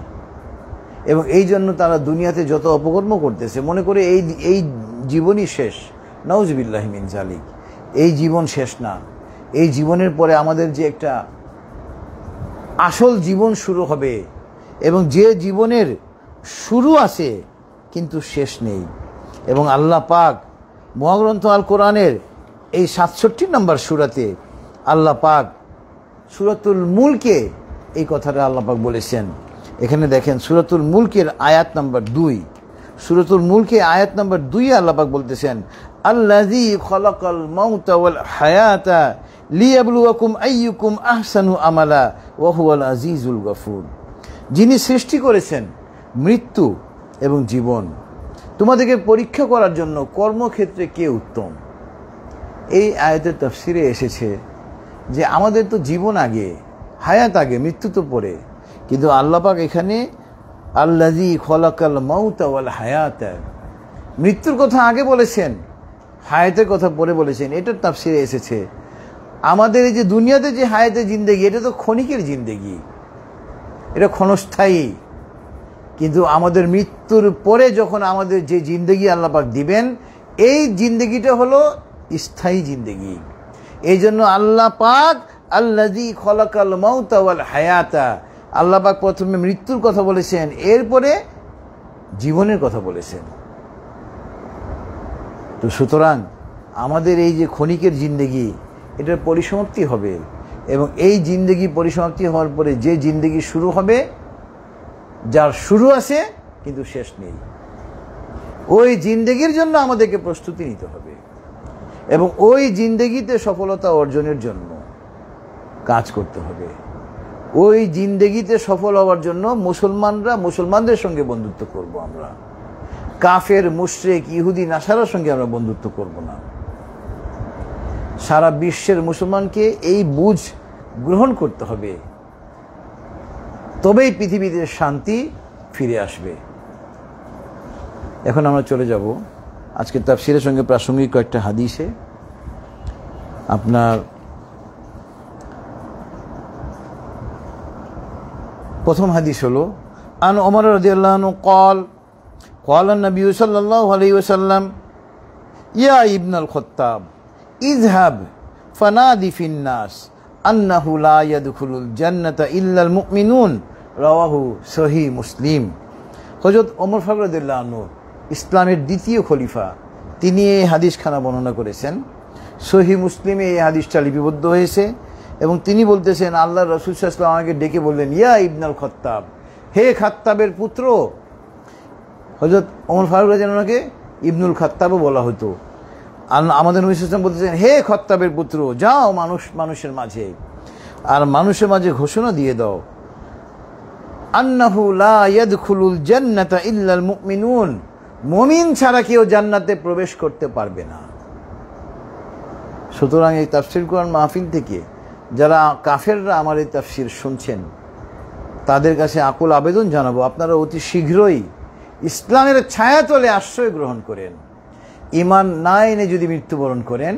এবং এই জন্য তারা দুনিয়াতে যত অপকর্ম করতেছে মনে করে এই জীবনই শেষ। নাউজুবিল্লাহি মিন যালিক। এই জীবন শেষ না, এই জীবনের পরে আমাদের যে একটা আসল জীবন শুরু হবে এবং যে জীবনের শুরু আছে কিন্তু শেষ নেই। এবং আল্লাহ পাক মহাগ্রন্থ আল কোরআনের এই 67 নম্বর সূরাতে আল্লাহ পাক সূরাতুল মুলকে এই কথাটা আল্লাহ পাক বলেছেন। এখানে দেখেন সূরাতুল মুলকের আয়াত নম্বর 2, সূরাতুল মুলকে আয়াত নম্বর 2 আল্লাহ পাক বলতেছেন আল্লাযী খালাকাল মাউতা ওয়াল হায়াতা লিয়াবলুয়াকুম আইয়ুকুম আহসানু আমালা ওয়া হুয়াল আজিজুল গফুর। যিনি সৃষ্টি করেছেন মৃত্যু এবং জীবন তোমাদেরকে পরীক্ষা করার জন্য কর্মক্ষেত্রে কে উত্তম। এই আয়াতের তাফসিরে এসেছে যে আমাদের তো জীবন আগে, হায়াত আগে, মৃত্যু তো পরে। কিন্তু আল্লাহ পাক এখানে আল্লাযী খালাকাল মাউতা ওয়াল হায়াতা, মৃত্যুর কথা আগে বলেছেন, হায়াতের কথা পরে বলেছেন। এটার তাফসিরে এসেছে আমাদের এই যে দুনিয়াতে যে হায়াতে জিন্দেগি, এটা তো ক্ষণিকের জিন্দেগি, এটা ক্ষণস্থায়ী। কিন্তু আমাদের মৃত্যুর পরে যখন আমাদের যে জিন্দেগি আল্লাহ পাক দিবেন, এই জিন্দেগিটা হলো স্থায়ী জিন্দেগি। এই জন্য আল্লাহ পাক আল্লাযী খালাকাল মাউতা ওয়াল হায়াতা, আল্লাহ পাক প্রথমে মৃত্যুর কথা বলেছেন, এরপরে জীবনের কথা বলেছেন। তো সুতরাং আমাদের এই যে ক্ষণিকের জিন্দেগি, এটার পরিসমাপ্তি হবে এবং এই জিন্দেগি পরিসমাপ্তি হওয়ার পরে যে জিন্দেগি শুরু হবে, যার শুরু আছে কিন্তু শেষ নেই, ওই জিন্দেগির জন্য আমাদেরকে প্রস্তুতি নিতে হবে এবং ওই জিন্দেগিতে সফলতা অর্জনের জন্য কাজ করতে হবে। ওই জিন্দেগিতে সফল হওয়ার জন্য মুসলমানদের সঙ্গে বন্ধুত্ব করব আমরা, কাফের, মুশরিক, ইহুদি, নাসারার সঙ্গে আমরা বন্ধুত্ব করব না। সারা বিশ্বের মুসলমানকে এই বুঝ গ্রহণ করতে হবে, তবেই পৃথিবীতে শান্তি ফিরে আসবে। এখন আমরা চলে যাব আজকে তাফসীরের সঙ্গে প্রাসঙ্গিক কয়েকটা হাদিসে। আপনার প্রথম হাদিস হলো আন ওমর রাদিয়াল্লাহু আনহু قال قال النبي صلى الله عليه وسلم يا ابن الخطاب اذهب فنادي في الناس أنه لا يدخل الجنة إلا المؤمنون রাওয়াহু সহিহ মুসলিম। হযরত ওমর ফারুক রাদিয়াল্লাহু আনহু ইসলামের দ্বিতীয় খলিফা, তিনি এই হাদিসখানা বর্ণনা করেছেন। সহিহ মুসলিমে এই হাদিসটা লিপিবদ্ধ হয়েছে এবং তিনি বলতেছেন আল্লাহর রাসূল সাল্লাল্লাহু আলাইহি ওয়াসাল্লাম আমাকে ডেকে বললেন, ইয়া ইবনুল খাত্তাব, হে খাত্তাবের পুত্র। হযরত ওমর ফারুক রাদিয়াল্লাহু আনহুকে ইবনুল খাত্তাবও বলা হতো। আমাদের নবী সাল্লাল্লাহু আলাইহি ওয়াসাল্লাম বলতেছেন, হে খাত্তাবের পুত্র, যাও মানুষের মাঝে আর মানুষের মাঝে ঘোষণা দিয়ে দাও, আন্নাহু লা ইয়াদখুলুল জান্নাতা ইল্লাল মুমিনুন, মুমিন ছাড়া কেউ জান্নাতে প্রবেশ করতে পারবে না। সুতরাং এই তাফসীর কোরআন মাহফিল থেকে যারা কাফেররা আমার এই তাফসীর শুনছেন তাদের কাছে আকুল আবেদন জানাবো, আপনারা অতি শীঘ্রই ইসলামের ছায়াতলে আশ্রয় গ্রহণ করেন। ঈমান না এনে যদি মৃত্যুবরণ করেন,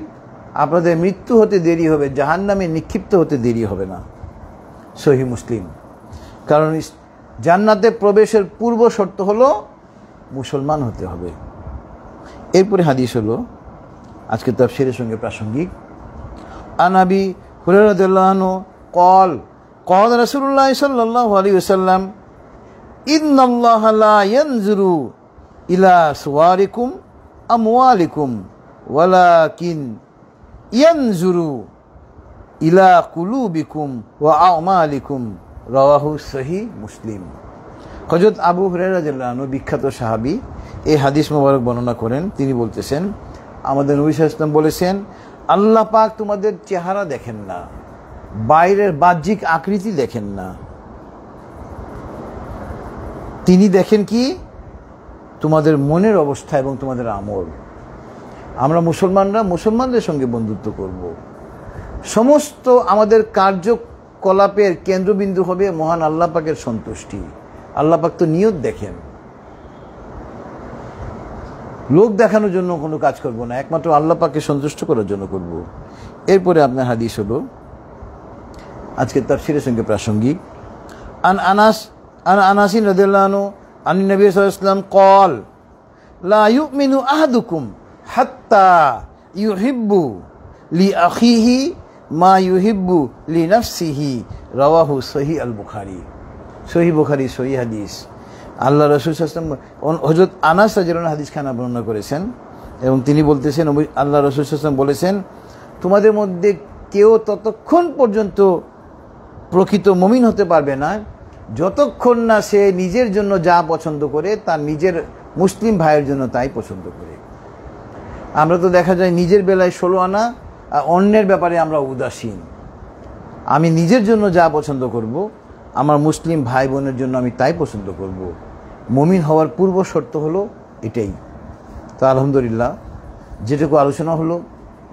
আপনাদের মৃত্যু হতে দেরি হবে, জাহান্নামে নিক্ষিপ্ত হতে দেরি হবে না। সহিহ মুসলিম। কারণ জান্নাতে প্রবেশের পূর্ব শর্ত হলো মুসলমান হতে হবে। এরপরে হাদিস হলো আজকে তাফসীরের সঙ্গে প্রাসঙ্গিক। আন আবি হুরায়রা রাদিয়াল্লাহু আনহু قال قال رسول الله صلى الله عليه وسلم إن الله لا ينظر إلى صوركم أموالكم ولكن ينظر إلى قلوبكم وأعمالكم রাওয়াহু সহিহ মুসলিম। হযরত আবু হুরায়রা রাদিয়াল্লাহু আনহু বিখ্যাত সাহাবী এই হাদিস মোবারক বর্ণনা করেন। তিনি বলতেছেন আমাদের নবী সাল্লাল্লাহু আলাইহি ওয়াসাল্লাম বলেছেন, আল্লাহ পাক তোমাদের চেহারা দেখেন না, বাইরের বাহ্যিক আকৃতি দেখেন না, তিনি দেখেন কি তোমাদের মনের অবস্থা এবং তোমাদের আমল। আমরা মুসলমানরা মুসলমানদের সঙ্গে বন্ধুত্ব করব, সমস্ত আমাদের কার্যকলাপের কেন্দ্রবিন্দু হবে মহান আল্লাহ পাকের সন্তুষ্টি। আল্লাহ পাক তো নিয়ত দেখেন, লোক দেখানোর জন্য কোনো কাজ করব না, একমাত্র আল্লাহ পাককে সন্তুষ্ট করার জন্য করব। এরপরে আপনার হাদিস হলো আজকের তাফসীরের সঙ্গে প্রাসঙ্গিক। আন আনাস রাদিয়াল্লাহু আনহু আন নবী সাল্লাল্লাহু আলাইহি ওয়াসাল্লাম قال لا يؤمن أحدكم حتى يحب لأخيه ما يحب لنفسه রাওয়াহু সহিহ আল বুখারী। সহিহ বুখারী সহিহ হাদিস। আল্লাহ রাসূল সাল্লাল্লাহু আলাইহি ওয়াসাল্লাম হযরত আনাস রাদিয়াল্লাহু আনহু হাদিসখানা বর্ণনা করেছেন এবং তিনি বলতেছেন আল্লাহ রাসূল সাল্লাল্লাহু আলাইহি ওয়াসাল্লাম বলেছেন, তোমাদের মধ্যে কেউ ততক্ষণ পর্যন্ত প্রকৃত মুমিন হতে পারবে না যতক্ষণ না সে নিজের জন্য যা পছন্দ করে তার নিজের মুসলিম ভাইয়ের জন্য তাই পছন্দ করে। আমরা তো দেখা যায় নিজের বেলায় 16 আনা আর অন্যের ব্যাপারে আমরা উদাসীন। আমি নিজের জন্য যা পছন্দ করব, আমার মুসলিম ভাই বোনের জন্য আমি তাই পছন্দ করব। মুমিন হওয়ার পূর্ব শর্ত হলো এটাই। তো আলহামদুলিল্লাহ যেটুকু আলোচনা হলো,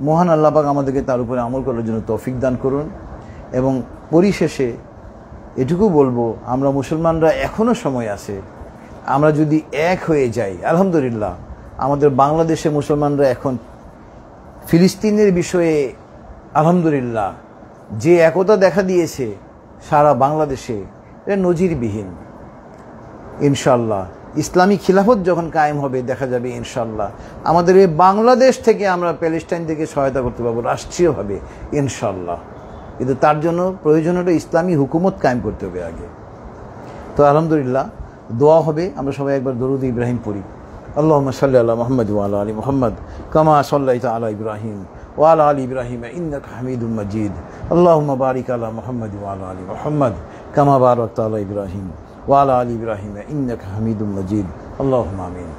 মহান আল্লাহ পাক আমাদেরকে তার উপরে আমল করার জন্য তৌফিক দান করুন। এবং পরিশেষে এটুকু বলবো, আমরা মুসলমানরা এখনও সময় আছে, আমরা যদি এক হয়ে যাই, আলহামদুলিল্লাহ আমাদের বাংলাদেশে মুসলমানরা এখন ফিলিস্তিনের বিষয়ে আলহামদুলিল্লাহ যে একতা দেখা দিয়েছে সারা বাংলাদেশে, এটা নজিরবিহীন। ইনশাআল্লাহ ইসলামী খিলাফত যখন কায়েম হবে দেখা যাবে ইনশাআল্লাহ আমাদের এই বাংলাদেশ থেকে আমরা প্যালেস্টাইন থেকে সহায়তা করতে পারবো রাষ্ট্রীয়ভাবে ইনশাআল্লাহ। কিন্তু তার জন্য প্রয়োজন হলো ইসলামী হুকুমত কায়েম করতে হবে আগে। তো আলহামদুলিল্লাহ দোয়া হবে, আমরা সবাই একবার দরুদ ইব্রাহিম পড়ি। আল্লাহুম্মা সাল্লি আলা মুহাম্মাদ ওয়া আলা আলি মুহাম্মাদ কামা সাল্লাইতা আলা ইব্রাহিম ওয়া আলা আলি ইব্রাহিম ইন্নাকা হামিদুম মাজিদ। আল্লাহুম্মা বারিক আলা মুহাম্মাদ ওয়া আলা আলি মুহাম্মাদ কামা বারাকতা আলা ইব্রাহিম ওয়া আলা আলি ইব্রাহিম ইন্নাকা হামিদুম মাজিদ। আল্লাহুম্মা আমিন।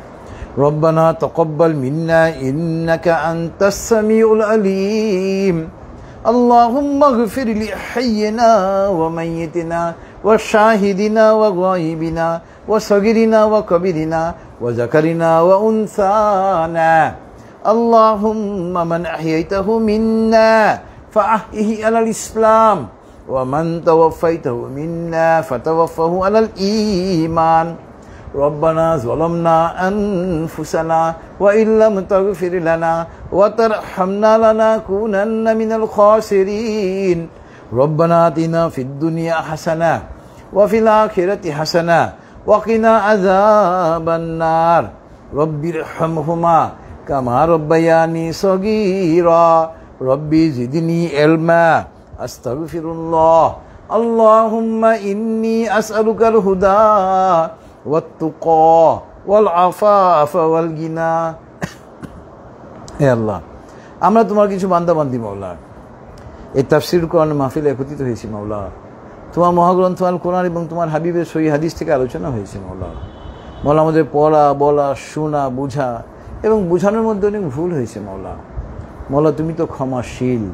রব্বানা তাকাব্বাল মিন্না ইন্নাকা আনতাস সামিউল আলিম। اللهم اغفر لحينا وميتنا وشاهدنا وغائبنا وصغيرنا وكبيرنا وذكرنا وأنثانا. اللهم من أحييته منا فأحيه على الإسلام ومن توفيته منا فتوفه على الإيمان. ربنا ظلمنا أنفسنا وإن لم تغفر لنا وترحمنا لنكونن من الخاسرين. ربنا آتنا في الدنيا حسنة وفي الآخرة حسنة وقنا عذاب النار رب ارحمهما كما ربياني صغيرا رب زدني علما أستغفر الله اللهم إني أسألك الهدى والتقى والعفاف والغنى হে আল্লাহ, আমরা তোমার কিছু বান্দাবান্দি মাওলা, এই তাফসীর কোরআন মাহফিলে একত্রিত হয়েছি মাওলা। তোমার মহাগ্রন্থ আল কোরআন এবং তোমার হাবিবের সহিহ হাদিস থেকে আলোচনা হয়েছে মাওলা। মাওলা, আমাদের পড়া, বলা, শোনা, বুঝা এবং বুঝানোর মধ্যে অনেক ভুল হয়েছে মাওলা। মাওলা, তুমি তো ক্ষমাশীল,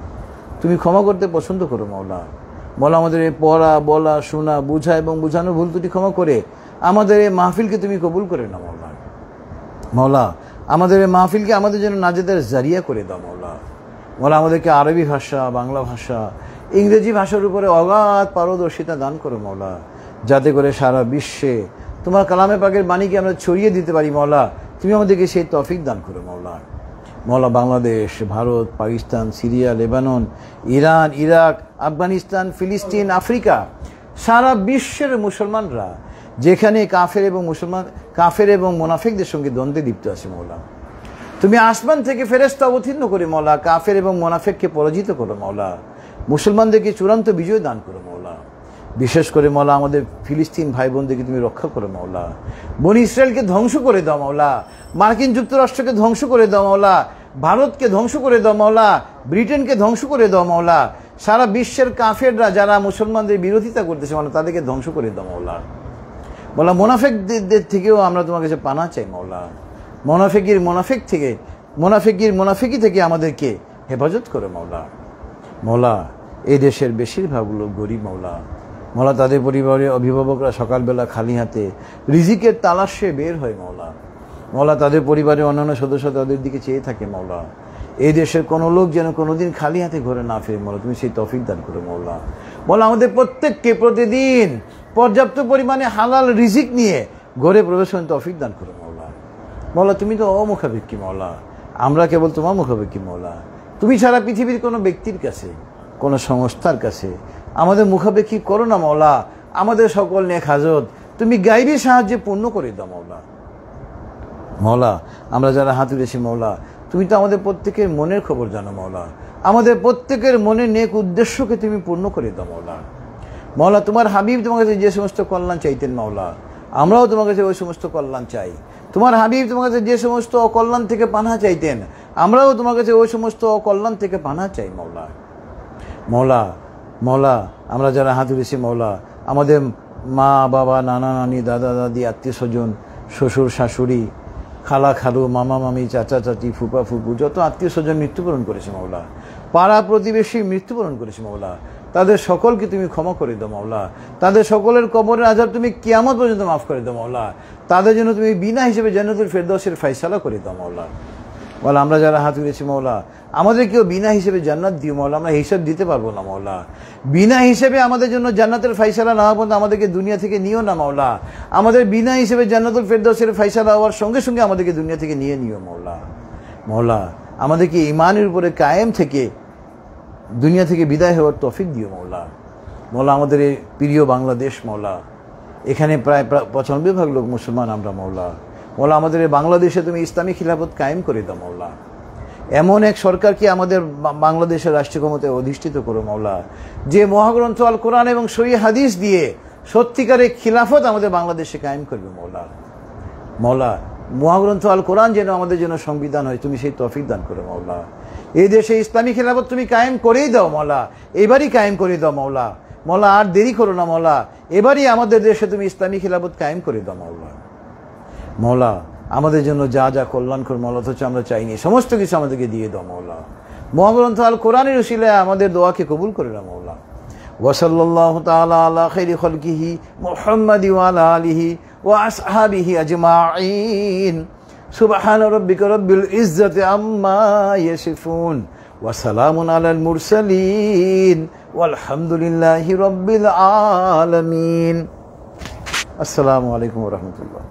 তুমি ক্ষমা করতে পছন্দ করো মাওলা। মাওলা, আমাদের এই পড়া, বলা, শোনা, বুঝা এবং বুঝানোর ভুল ত্রুটি ক্ষমা করে আমাদের এই মাহফিলকে তুমি কবুল করে নাও মাওলা। মাওলা, আমাদের এই মাহফিলকে আমাদের জন্য নাজাতের জারিয়া করে দাও মাওলা। মাওলা, আমাদেরকে আরবি ভাষা, বাংলা ভাষা, ইংরেজি ভাষার উপরে অগাধ পারদর্শিতা দান করো মাওলা, যাতে করে সারা বিশ্বে তোমার কালামে পাকের বাণীকে আমরা ছড়িয়ে দিতে পারি মাওলা। তুমি আমাদেরকে সেই তৌফিক দান করো মাওলা। মাওলা, Bangladesh, Bharat, Pakistan, Syria, Lebanon, Iran, Iraq, Afghanistan, ফিলিস্তিন, আফ্রিকা, সারা বিশ্বের মুসলমানরা যেখানে কাফের এবং মুনাফিকদের সঙ্গে দ্বন্দ্বে লিপ্ত আছে মাওলা, তুমি আসমান থেকে ফেরেশতা অবতীর্ণ করে মাওলা কাফের এবং মুনাফিককে পরাজিত করো মাওলা। মুসলমানদেরকে চূড়ান্ত বিজয় দান করো মাওলা। বিশেষ করে মাওলা, আমাদের ফিলিস্তিন ভাই বোনদেরকে তুমি রক্ষা করো মাওলা। বনি ইসরায়েলকে ধ্বংস করে দাও মাওলা। মার্কিন যুক্তরাষ্ট্রকে ধ্বংস করে দাও মাওলা। ভারতকে ধ্বংস করে দাও মাওলা। ব্রিটেনকে ধ্বংস করে দাও মাওলা। সারা বিশ্বের কাফেররা যারা মুসলমানদের বিরোধিতা করতেছে মাওলা, তাদেরকে ধ্বংস করে দাও মাওলা। মাওলা, মুনাফিকদের থেকেও আমরা তোমার কাছে পানা চাই মাওলা। মুনাফিকি থেকে আমাদেরকে হেফাজত করো মাওলা। মাওলা, এই দেশের বেশিরভাগ লোক গরিব মাওলা। মাওলা, তাদের পরিবারের অভিভাবকরা সকালবেলা খালি হাতে রিজিকের তালাশে বের হয় মাওলা। মাওলা, তাদের পরিবারের অন্যান্য সদস্য তাদের দিকে চেয়ে থাকে মাওলা। এই দেশের কোনো লোক যেন কোনোদিন খালি হাতে ঘরে না ফেরে মাওলা, তুমি সেই তৌফিক দান করো মাওলা। মাওলা, আমাদের প্রত্যেককে প্রতিদিন পর্যাপ্ত পরিমাণে হালাল রিজিক নিয়ে ঘরে প্রবেশ করেন তৌফিক দান করো মাওলা। মাওলা, তুমি তো অমুখাপেক্ষী মাওলা, আমরা কেবল তোমার মুখাপেক্ষী মাওলা। তুমি ছাড়া পৃথিবীর কোনো ব্যক্তির কাছে, কোনো সংস্থার কাছে আমাদের মুখাপেক্ষী করো না মাওলা। আমাদের সকল নেক হাজত তুমি গায়বী সাহায্যে পূর্ণ করে দাও মাওলা। মাওলা, আমরা যারা হাত তুলেছি মাওলা, তুমি তো আমাদের প্রত্যেকের মনের খবর জানো মাওলা। আমাদের প্রত্যেকের মনের নেক উদ্দেশ্যকে তুমি পূর্ণ করে দাও মাওলা। মাওলা, তোমার হাবিব তোমার কাছে যে সমস্ত কল্যাণ চাইতেন মাওলা, আমরাও তোমার কাছে ওই সমস্ত কল্যাণ চাই। তোমার হাবিব তোমার কাছে যে সমস্ত অকল্যাণ থেকে পানাহ চাইতেন, আমরাও তোমার কাছে ওই সমস্ত অকল্যাণ থেকে পানাহ চাই মাওলা। মাওলা, আমরা যারা হাত তুলেছি মাওলা, আমাদের মা বাবা, নানা নানি, দাদা দাদি, আত্মীয় স্বজন, শ্বশুর শাশুড়ি, খালা খালু, মামা মামি, চাচা চাচি, ফুপা ফুপু, যত আত্মীয় স্বজন মৃত্যুবরণ করেছে মাওলা, পাড়া প্রতিবেশী মৃত্যুবরণ করেছে মাওলা, তাদের সকলকে তুমি ক্ষমা করে দাও মাওলা। তাদের সকলের কবরের আযাব তুমি কিয়ামত পর্যন্ত মাফ করে দাও মাওলা। তাদের জন্য তুমি বিনা হিসেবে জান্নাতুল ফেরদাউসের ফয়সালা করে দাও মাওলা। মাওলা, আমরা যারা হাত তুলেছি মাওলা, আমাদের কেউ বিনা হিসেবে জান্নাত দিও মাওলা, আমরা হিসাব দিতে পারবো না মাওলা। বিনা হিসেবে আমাদের জন্য জান্নাতের ফয়সালা না হওয়া পর্যন্ত আমাদেরকে দুনিয়া থেকে নিও না মাওলা। আমাদের বিনা হিসেবে জান্নাতুল ফেরদাউসের ফয়সালা হওয়ার সঙ্গে সঙ্গে আমাদেরকে দুনিয়া থেকে নিয়ে নিও মাওলা। মাওলা, আমাদেরকে ঈমানের উপরে কায়েম থেকে দুনিয়া থেকে বিদায় হওয়ার তৌফিক দিও মাওলা। মাওলা, আমাদের এই প্রিয় বাংলাদেশ মাওলা, এখানে প্রায় 95% লোক মুসলমান আমরা মাওলা। মাওলা, আমাদের এই বাংলাদেশে তুমি ইসলামী খিলাফত কায়েম করে দাও মাওলা। এমন এক সরকারকে আমাদের বাংলাদেশের রাষ্ট্রীয় ক্ষমতায় অধিষ্ঠিত করো মাওলা, যে মহাগ্রন্থ আল কোরআন এবং সহিহ হাদিস দিয়ে সত্যিকারের খিলাফত আমাদের বাংলাদেশে কায়েম করবে মাওলা। মাওলা, মহাগ্রন্থ আল কোরআন যেন আমাদের জন্য সংবিধান হয়, তুমি সেই তৌফিক দান করো মাওলা। এই দেশে ইসলামী খিলাফত তুমি কায়েম করেই দাও মাওলা, এবারই কায়েম করে দাও মাওলা। মাওলা, আর দেরি করো না মাওলা, এবারই আমাদের দেশে তুমি ইসলামী খিলাফত কায়েম করে দাও মাওলা। মাওলা, আমাদের জন্য যা যা কল্যাণকর মাওলা অথচ আমরা চাইনি, সমস্ত কিছু আমাদেরকে দিয়ে দাও মাওলা। মহাগ্রন্থ আল কোরআনের উসিলায় আমাদের দোয়াকে কবুল করে নাও মাওলা। ওয়া সাল্লাল্লাহু তাআলা আলা খাইরি খালকিহি মুহাম্মাদি ওয়া আলা আলিহি ওয়া আসহাবিহি আজমাইন। সুবহানা রাব্বিকা রাব্বিল ইজ্জাতি আম্মা ইয়াসিফুন ওয়া সালামুন আলাল মুরসালিন ওয়ালহামদুলিল্লাহি রাব্বিল আলামিন। আসসালামু আলাইকুম ওয়া রাহমাতুল্লাহ।